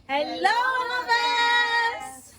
Hello, mga bes!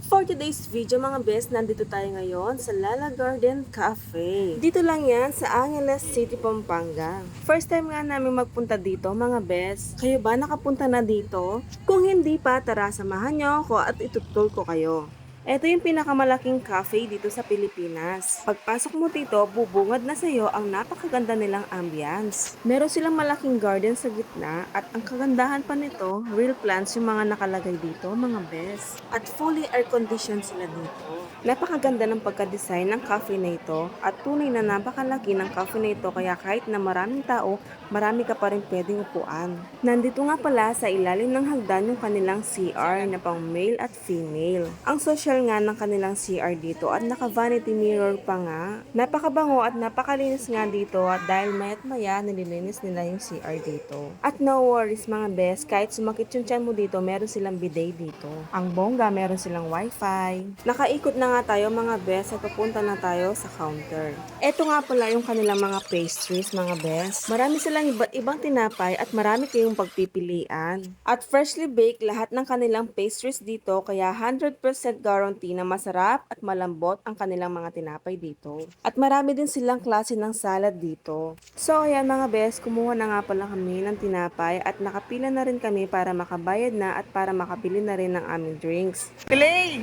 For today's video mga bes, nandito tayo ngayon sa Lala Garden Cafe. Dito lang yan sa Angeles City, Pampanga. First time nga namin magpunta dito mga bes. Kayo ba nakapunta na dito? Kung hindi pa, tara samahan nyo ako at itutol ko kayo. Ito yung pinakamalaking cafe dito sa Pilipinas. Pagpasok mo dito, bubungad na sa iyo ang napakaganda nilang ambience. Meron silang malaking garden sa gitna at ang kagandahan pa nito, real plants yung mga nakalagay dito, mga best. At fully air-conditioned sila dito. Napakaganda ng pagka-design ng cafe na ito at tunay na napakalaki ng cafe na ito kaya kahit na maraming tao, marami ka pa rin pwedeng upuan. Nandito nga pala sa ilalim ng hagdan yung kanilang CR na pang male at female. Ang social nga ng kanilang CR dito at naka-vanity mirror pa nga. Napakabango at napakalinis nga dito at dahil mayat maya nililinis nila yung CR dito. At no worries mga best, kahit sumakit yung tiyan mo dito, meron silang bidet dito. Ang bongga, meron silang wifi. Nakaikot na nga tayo mga best at papunta na tayo sa counter. Ito nga pala yung kanilang mga pastries mga best. Marami silang iba't ibang tinapay at marami kayong pagpipilian. At freshly baked lahat ng kanilang pastries dito kaya 100% guarantee na masarap at malambot ang kanilang mga tinapay dito. At marami din silang klase ng salad dito. So ayan mga best, kumuha na nga pala kami ng tinapay at nakapila na rin kami para makabayad na at para makabili na rin ng aming drinks. Play!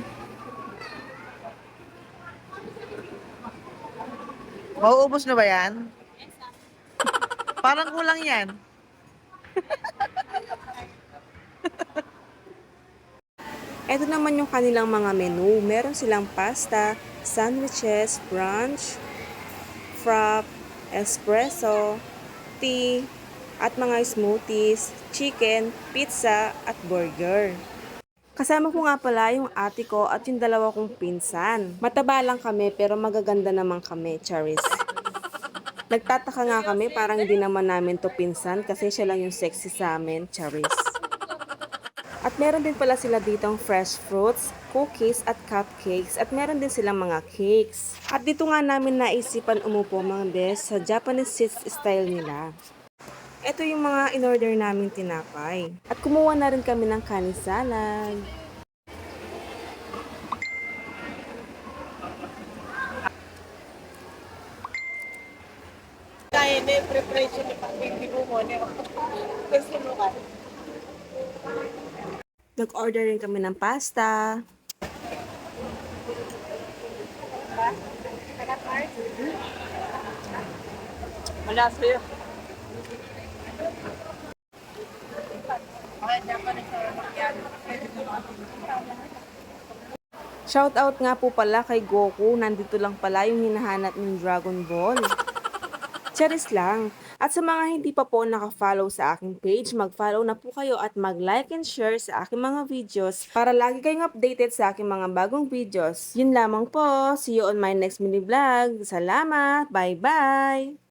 Mauubos na ba yan? Parang kulang yan. Ito naman yung kanilang mga menu. Meron silang pasta, sandwiches, brunch, frap, espresso, tea, at mga smoothies, chicken, pizza, at burger. Kasama ko nga pala yung ate ko at yung dalawa kong pinsan. Mataba lang kami pero magaganda naman kami, Charis. Nagtataka nga kami parang hindi naman namin to pinsan kasi siya lang yung sexy sa amin, Charis. At meron din pala sila ditong fresh fruits, cookies at cupcakes at meron din silang mga cakes. At dito nga namin naisipan umupo mga bes sa Japanese seat style nila. Ito yung mga in-order namin tinapay. At kumuha na rin kami ng kanin salad. Kaya na yung preparation ni Pagpipig mo niya. Kasi mo ka. Nag-order rin kami ng pasta. Wala sa'yo. Shoutout nga po pala kay Goku. Nandito lang pala yung hinahanap ng Dragon Ball. Charis lang. At sa mga hindi pa po naka-follow sa aking page, mag-follow na po kayo at mag-like and share sa aking mga videos para lagi kayong updated sa aking mga bagong videos. Yun lamang po. See you on my next mini vlog. Salamat. Bye-bye!